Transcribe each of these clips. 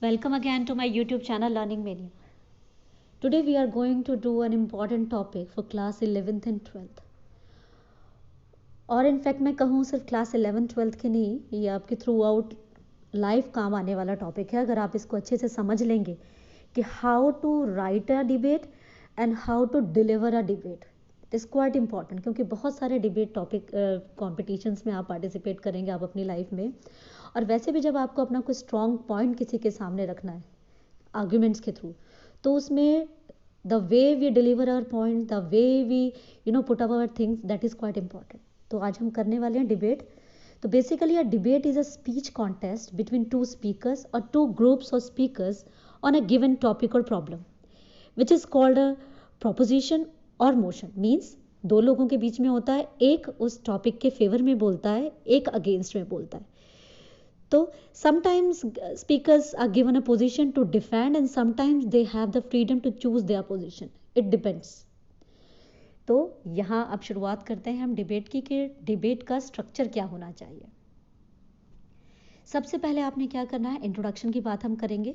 Welcome again to my YouTube channel Learning Mania. Today we are going to do an important topic for class 11th and 12th. और in fact मैं कहूँ सिर्फ class 11th 12th के नहीं, ये आपके through out life काम आने वाला टॉपिक है अगर आप इसको अच्छे से समझ लेंगे कि how to write a debate and how to deliver a debate. It is quite important क्योंकि बहुत सारे डिबेट टॉपिक कॉम्पिटिशन्स में आप पार्टिसिपेट करेंगे आप अपनी लाइफ में. और वैसे भी जब आपको अपना कोई स्ट्रॉन्ग पॉइंट किसी के सामने रखना है आर्ग्यूमेंट्स के थ्रू, तो उसमें the way we deliver our point, the way we put our things, that is quite important. तो आज हम करने वाले हैं डिबेट. तो basically a debate is a speech contest between two speakers और two groups of speakers on a given topic और problem which is called a proposition और मोशन. मीन्स दो लोगों के बीच में होता है, एक उस टॉपिक के फेवर में बोलता है, एक अगेंस्ट में बोलता है. तो sometimes speakers are given a position to defend and sometimes they have the freedom to choose their position. It depends. तो यहाँ अब शुरुआत करते हैं हम डिबेट की कि डिबेट का स्ट्रक्चर क्या होना चाहिए. सबसे पहले आपने क्या करना है, इंट्रोडक्शन की बात हम करेंगे.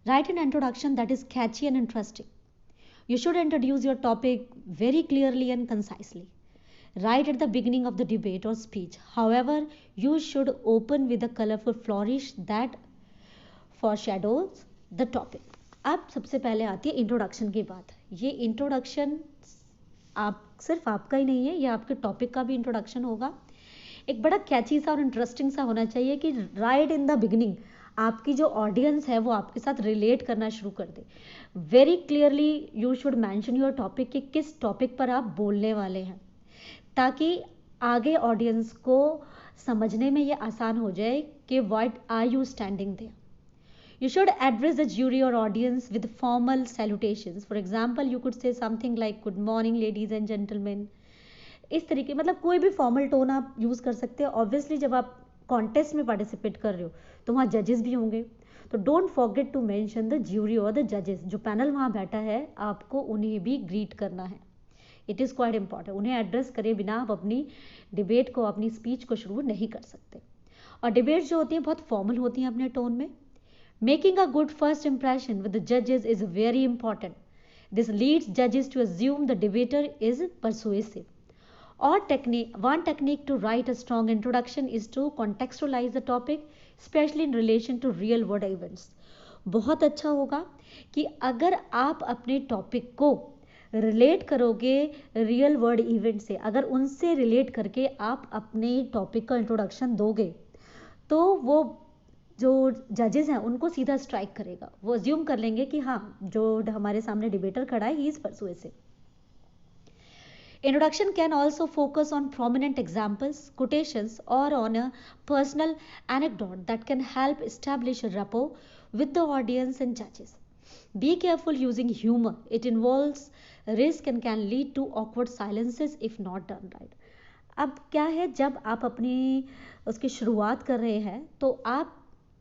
Write an introduction that is catchy and interesting. You should introduce your topic very clearly and concisely right at the beginning of the debate or speech. However, you should open with a colorful flourish that foreshadows the topic. अब सबसे पहले आती है introduction की बात. ये introduction आप सिर्फ आपका ही नहीं है, ये आपके टॉपिक का भी इंट्रोडक्शन होगा. एक बड़ा कैची सा और इंटरेस्टिंग सा होना चाहिए कि राइट इन द बिगिनिंग आपकी जो ऑडियंस है वो आपके साथ रिलेट करना शुरू कर दे. Very clearly you should mention your topic कि किस टॉपिक पर आप बोलने वाले हैं, ताकि आगे ऑडियंस को समझने में ये आसान हो जाए कि what are you standing there. You should address the jury और audience with formal salutations. For example you could say something like good morning ladies and gentleman. इस तरीके मतलब कोई भी फॉर्मल टोन आप यूज़ कर सकते हैं. ऑब्वियसली जब आप कॉन्टेस्ट में पार्टिसिपेट कर रहे हो तो वहाँ जजेस भी होंगे, तो don't forget to mention the jury और द जजेस. जो पैनल वहाँ बैठा है आपको उन्हें भी ग्रीट करना है. It is quite important. उन्हें एड्रेस करे बिना आप अपनी डिबेट को, अपनी स्पीच को शुरू नहीं कर सकते. और डिबेट जो होती हैं बहुत फॉर्मल होती हैं अपने टोन में. Making a good first impression with the जजेस is very important. This leads जजेस to assume the debater is persuasive. और one technique to write a strong introduction is to contextualise the topic specially in relation to real world events. बहुत अच्छा होगा कि अगर आप अपने टॉपिक को रिलेट करोगे रियल वर्ल्ड इवेंट से, अगर उनसे रिलेट करके आप अपने टॉपिक का इंट्रोडक्शन दोगे तो वो जो जजेस हैं उनको सीधा स्ट्राइक करेगा. वो अज्यूम कर लेंगे कि हाँ जो हमारे सामने डिबेटर खड़ा है he is persuasive. Introduction can also focus on prominent examples, quotations, or on a personal anecdote that can help establish a rapport with the audience and judges. Be careful using humor. It involves risk and can lead to awkward silences if not done right. अब क्या है, जब आप अपनी उसकी शुरुआत कर रहे हैं तो आप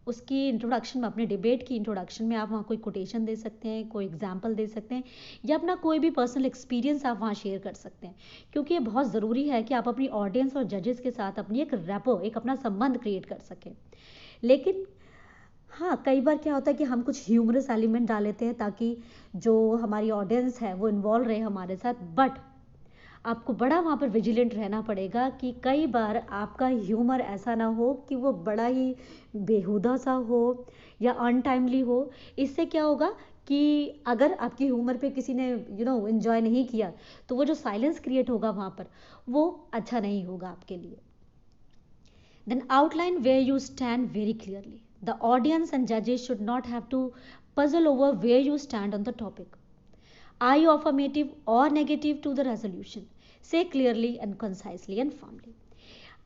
उसकी इंट्रोडक्शन में, अपने डिबेट की इंट्रोडक्शन में आप वहाँ कोई कोटेशन दे सकते हैं, कोई एग्जाम्पल दे सकते हैं, या अपना कोई भी पर्सनल एक्सपीरियंस आप वहाँ शेयर कर सकते हैं. क्योंकि ये बहुत ज़रूरी है कि आप अपनी ऑडियंस और जजेस के साथ अपनी एक रैपो, एक अपना संबंध क्रिएट कर सकें. लेकिन हाँ, कई बार क्या होता है कि हम कुछ ह्यूमरस एलिमेंट डाल लेते हैं ताकि जो हमारी ऑडियंस है वो इन्वॉल्व रहे हमारे साथ. बट आपको बड़ा वहाँ पर विजिलेंट रहना पड़ेगा कि कई बार आपका ह्यूमर ऐसा ना हो कि वो बड़ा ही बेहुदा सा हो या अनटाइमली हो. इससे क्या होगा कि अगर आपकी ह्यूमर पे किसी ने एंजॉय नहीं किया तो वो जो साइलेंस क्रिएट होगा वहाँ पर वो अच्छा नहीं होगा आपके लिए. Then outline where you stand very clearly. The audience and judges should not have to puzzle over where you stand on the topic. Are you affirmative or negative to the resolution? Say clearly and concisely and firmly.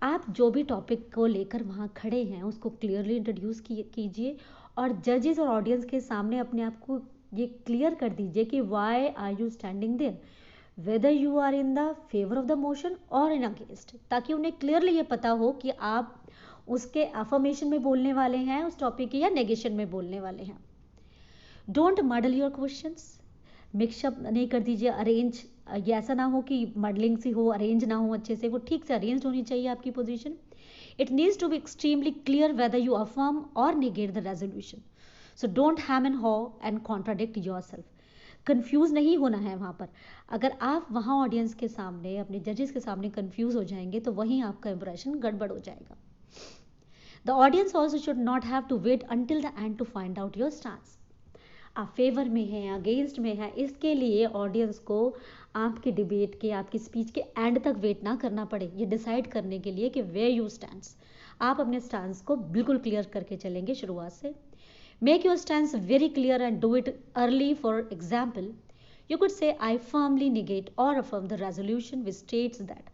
आप जो भी topic को लेकर वहाँ खड़े हैं उसको clearly introduce कीजिए और जजेस और ऑडियंस के सामने अपने आप को ये क्लियर कर दीजिए कि why are you standing there, whether you are in the favour of the motion और इन अगेंस्ट, ताकि उन्हें क्लियरली ये पता हो कि आप उसके अफर्मेशन में बोलने वाले हैं उस टॉपिक की या नेगेशन में बोलने वाले हैं. Don't muddle your questions. Mix up नहीं कर दीजिए, अरेंज. ये ऐसा ना हो कि मडलिंग सी हो, अरेंज ना हो अच्छे से, वो ठीक से अरेंज होनी चाहिए आपकी position. It needs to be extremely clear whether you affirm और negate the resolution. So don't hem and haw and contradict yourself. Confuse नहीं होना है वहाँ पर. अगर आप वहाँ ऑडियंस के सामने, अपने जजेस के सामने कन्फ्यूज़ हो जाएंगे तो वहीं आपका इंप्रेशन गड़बड़ हो जाएगा. The audience also should not have to wait until the end to find out your stance. आप फेवर में हैं, अगेंस्ट में हैं, इसके लिए ऑडियंस को आपके डिबेट के, आपकी स्पीच के एंड तक वेट ना करना पड़े ये डिसाइड करने के लिए कि वेयर यू स्टैंड्स. आप अपने स्टांस को बिल्कुल क्लियर करके चलेंगे शुरुआत से. Make your stance very clear and do it early. For example, you could say, I firmly negate or affirm the resolution which states that.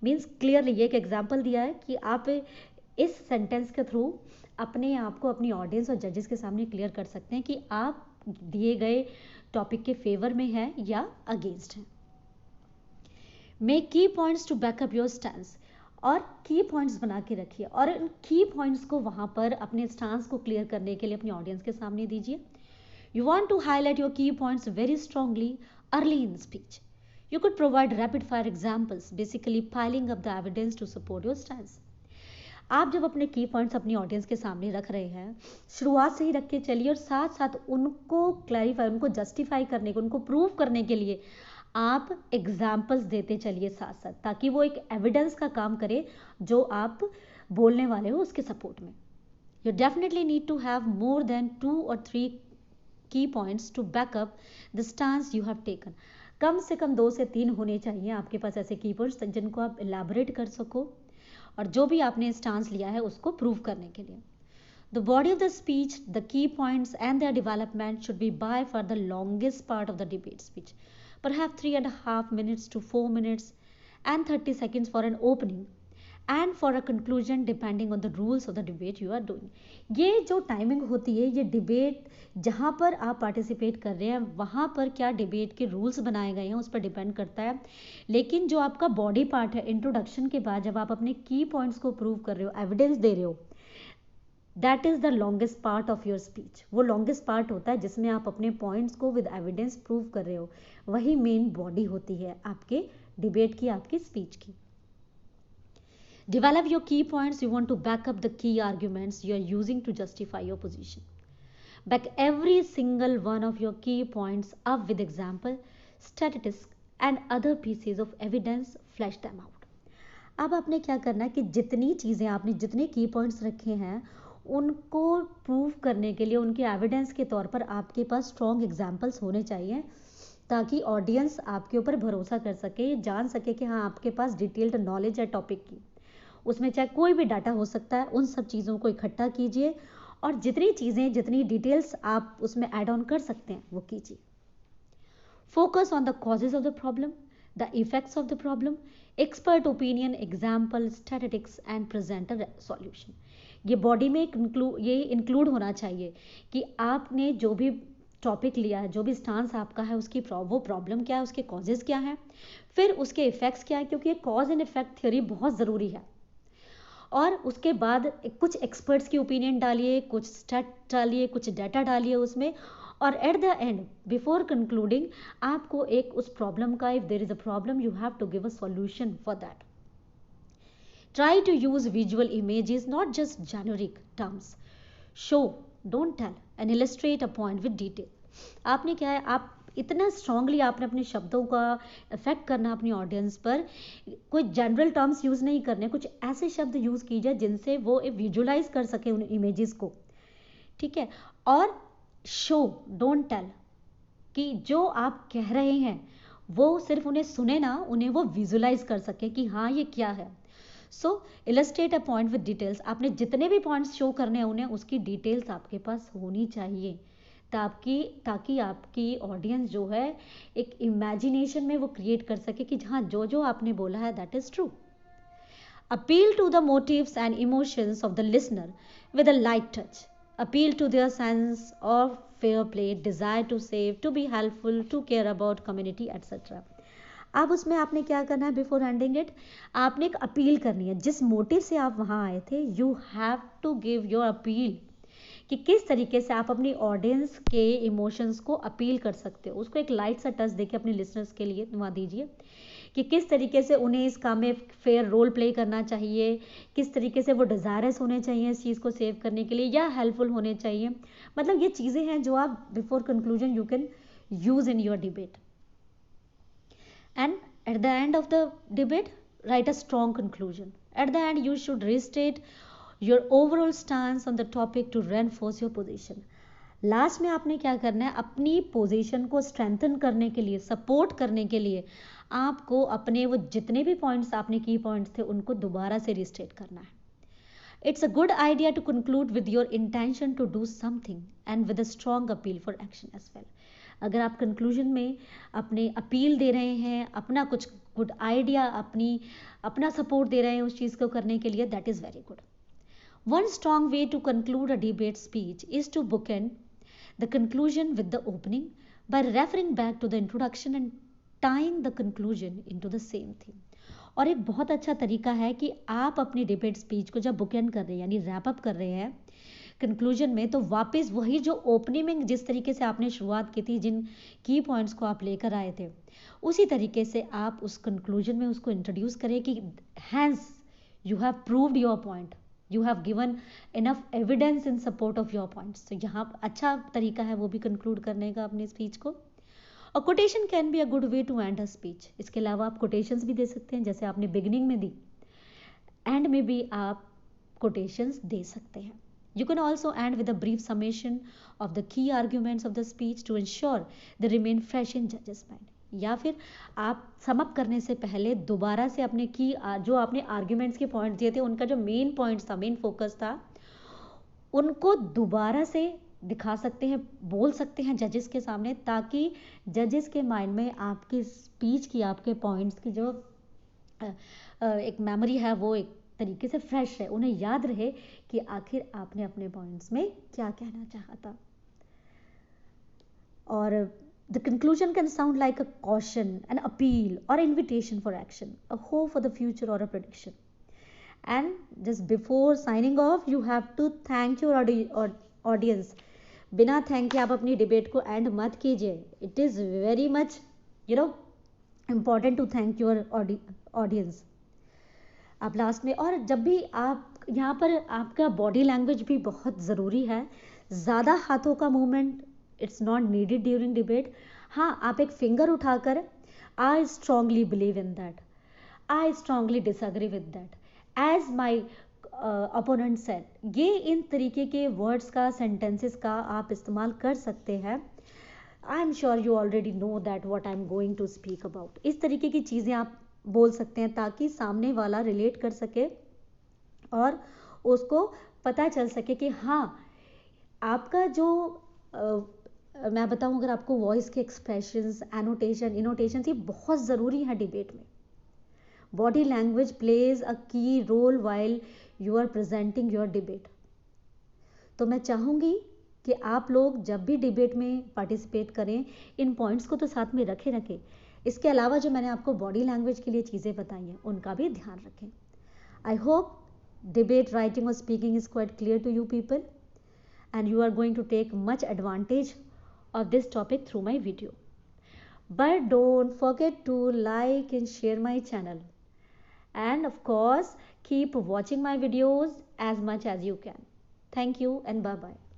Means clearly ये एक एग्जाम्पल दिया है कि आप इस सेंटेंस के थ्रू अपने आप को अपनी ऑडियंस और जजेस के सामने क्लियर कर सकते हैं कि आप दिए गए टॉपिक के फेवर में हैं या अगेंस्ट हैं. Make key points to back up your stance. और की पॉइंट्स बना के रखिए और इन की पॉइंट्स को वहाँ पर अपने स्टांस को क्लियर करने के लिए अपनी ऑडियंस के सामने दीजिए. You want to highlight your key points very strongly early in speech. You could provide rapid fire examples, basically piling up the evidence to support your stance. आप जब अपने की पॉइंट्स अपनी ऑडियंस के सामने रख रहे हैं, शुरुआत से ही रख के चलिए और साथ साथ उनको क्लैरिफाई, उनको जस्टिफाई करने को, उनको प्रूव करने के लिए आप एग्जाम्पल्स देते चलिए साथ साथ, ताकि वो एक एविडेंस का काम करे जो आप बोलने वाले हो उसके सपोर्ट में. You definitely need to have more than 2 or 3 की points to back up the stance you have taken. कम से कम 2 से 3 होने चाहिए आपके पास ऐसे की पॉइंट्स जिनको आप एलैबोरेट कर सको और जो भी आपने स्टांस लिया है उसको प्रूव करने के लिए. The body of the speech, the key points and their development should be by far the longest part of the debate speech. Perhaps 3.5 minutes to 4 minutes and 30 seconds for an opening and for a conclusion depending on the rules of the debate you are doing. ये जो timing होती है, ये debate जहाँ पर आप participate कर रहे हैं वहाँ पर क्या डिबेट के रूल्स बनाए गए हैं उस पर डिपेंड करता है. लेकिन जो आपका बॉडी पार्ट है, इंट्रोडक्शन के बाद जब आप अपने की पॉइंट्स को प्रूव कर रहे हो, एविडेंस दे रहे हो, that is the longest part of your speech. वो लॉन्गेस्ट पार्ट होता है जिसमें आप अपने पॉइंट्स को विद एविडेंस प्रूव कर रहे हो. वही मेन बॉडी होती है आपके डिबेट की, आपकी स्पीच की. Develop your key points. You want to back up the key arguments you are using to justify your position. Back every single one of your key points up with example, statistics and other pieces of evidence. Flesh them out. अब आपने क्या करना है कि जितनी चीज़ें आपने जितने की पॉइंट्स रखे हैं उनको प्रूव करने के लिए उनके एविडेंस के तौर पर आपके पास स्ट्रॉन्ग एग्जाम्पल्स होने चाहिए, ताकि ऑडियंस आपके ऊपर भरोसा कर सके, जान सके कि हाँ आपके पास डिटेल्ड नॉलेज है टॉपिक की. उसमें चाहे कोई भी डाटा हो सकता है, उन सब चीज़ों को इकट्ठा कीजिए और जितनी चीज़ें, जितनी डिटेल्स आप उसमें ऐड ऑन कर सकते हैं वो कीजिए. Focus on the causes of the problem, the effects of the problem, expert opinion, example, statistics and present a solution. ये बॉडी में ये इंक्लूड होना चाहिए कि आपने जो भी टॉपिक लिया है, जो भी स्टांस आपका है, उसकी वो प्रॉब्लम क्या है, उसके कॉजेज क्या हैं, फिर उसके इफेक्ट्स क्या है, क्योंकि ये कॉज एंड इफेक्ट थ्योरी बहुत ज़रूरी है. और उसके बाद कुछ एक्सपर्ट्स की ओपिनियन डालिए, कुछ स्टैट डालिए, कुछ डाटा डालिए उसमें, और at the end before concluding आपको एक उस प्रॉब्लम का, if there is a problem you have to give a solution for that. Try to use visual images, not just generic terms. Show, don't tell and illustrate a point with detail. आपने क्या है, आप इतना strongly आपने अपने शब्दों का effect करना अपनी ऑडियंस पर. कोई जनरल टर्म्स यूज़ नहीं करने, कुछ ऐसे शब्द यूज़ कीजिए जिनसे वो विजुलाइज कर सके उन इमेजेस को. ठीक है. और शो, डोंट टेल, कि जो आप कह रहे हैं वो सिर्फ उन्हें सुने ना, उन्हें वो विजुलाइज कर सके कि हाँ ये क्या है. So illustrate a point with details. आपने जितने भी पॉइंट्स शो करने हैं उन्हें उसकी डिटेल्स आपके पास होनी चाहिए, ताकि आपकी ऑडियंस जो है एक इमेजिनेशन में वो क्रिएट कर सके कि हाँ जो जो आपने बोला है that is true. Appeal to the motives and emotions of the listener with a light touch. Appeal to their sense of fair play, desire to save, to be helpful, to care about community etcetera. अब उसमें आपने क्या करना है, before ending it आपने एक appeal करनी है. जिस मोटिव से आप वहाँ आए थे, you have to give your appeal, कि किस तरीके से आप अपनी ऑडियंस के इमोशंस को अपील कर सकते हो. उसको एक लाइट सा टच देके अपने लिसनर्स के लिए वहाँ दीजिए कि किस तरीके से उन्हें इस काम में फेयर रोल प्ले करना चाहिए, किस तरीके से वो डिज़ायरस होने चाहिए इस चीज़ को सेव करने के लिए या हेल्पफुल होने चाहिए। मतलब ये चीज़ें हैं जो आप before conclusion you can use in your debate. And at the end of the debate, write a strong conclusion. At the end, you should restate your overall stance on the topic to reinforce your position. Last में आपने क्या करना है, अपनी position को strengthen करने के लिए, सपोर्ट करने के लिए आपको अपने वो जितने भी पॉइंट्स आपने की पॉइंट्स थे उनको दोबारा से रिस्टेट करना है. It's a good idea to conclude with your intention to do something and with a strong appeal for action as well. अगर आप कंक्लूजन में अपने अपील दे रहे हैं, अपना कुछ गुड आइडिया, अपना सपोर्ट दे रहे हैं उस चीज़ को करने के लिए, that is very good. One strong way to conclude a debate speech is to bookend the conclusion with the opening by referring back to the introduction and tying the conclusion into the same theme. और एक बहुत अच्छा तरीका है कि आप अपनी debate speech को जब बुकएंड कर रहे हैं यानी रैप अप कर रहे हैं कंक्लूजन में, तो वापस वही जो ओपनिंग में जिस तरीके से आपने शुरुआत की थी, जिन की पॉइंट्स को आप लेकर आए थे, उसी तरीके से आप उस कंक्लूजन में उसको इंट्रोड्यूस करें कि hence you have proved your point, you have given enough evidence in support of your points. तो यहाँ अच्छा तरीका है वो भी कंक्लूड करने का अपनी स्पीच को. और quotation can be a good way to end a speech. इसके अलावा आप कोटेशंस भी दे सकते हैं, जैसे आपने बिगिनिंग में दी, एंड में भी आप कोटेशंस दे सकते हैं. You can also end with a brief summation of the key arguments of the speech to ensure they remain fresh in judges' mind. या फिर आप सम अप करने से पहले दोबारा से अपने की जो आपने आर्ग्यूमेंट्स के पॉइंट दिए थे, उनका जो मेन पॉइंट्स था, मेन फोकस था, उनको दोबारा से दिखा सकते हैं, बोल सकते हैं जजेस के सामने, ताकि जजेस के माइंड में आपकी स्पीच की, आपके पॉइंट्स की जो एक मेमोरी है वो एक तरीके से फ्रेश है, उन्हें याद रहे कि आखिर आपने अपने पॉइंट्स में क्या कहना चाहा था. और the conclusion can sound like a caution, an appeal और invitation for action, a hope for the future और a prediction. And just before signing off you have to thank your audience. बिना thank के आप अपनी debate को end मत कीजिए. It is very much important to thank your audience. आप last में, और जब भी आप यहाँ पर आपका बॉडी लैंग्वेज भी बहुत ज़रूरी है. ज़्यादा हाथों का movement it's not needed during debate. हाँ, आप एक फिंगर उठाकर I strongly believe in that, I strongly disagree with that, as my opponent said, ये इन तरीके के वर्ड्स का, सेंटेंसेस का आप इस्तेमाल कर सकते हैं. I am sure you already know that what I am going to speak about. इस तरीके की चीज़ें आप बोल सकते हैं ताकि सामने वाला रिलेट कर सके और उसको पता चल सके कि हाँ, आपका जो मैं बताऊं, अगर आपको वॉइस के एक्सप्रेशंस, एनोटेशन, इनोटेशन, ये बहुत ज़रूरी है डिबेट में. Body language plays a key role while you are presenting your debate. तो मैं चाहूँगी कि आप लोग जब भी डिबेट में पार्टिसिपेट करें, इन पॉइंट्स को तो साथ में रखें. इसके अलावा जो मैंने आपको बॉडी लैंग्वेज के लिए चीज़ें बताई हैं उनका भी ध्यान रखें. आई होप डिबेट राइटिंग और speaking is quite clear to you people and you are going to take much advantage of this topic through my video. But don't forget to like and share my channel, and of course keep watching my videos as much as you can. Thank you and bye bye.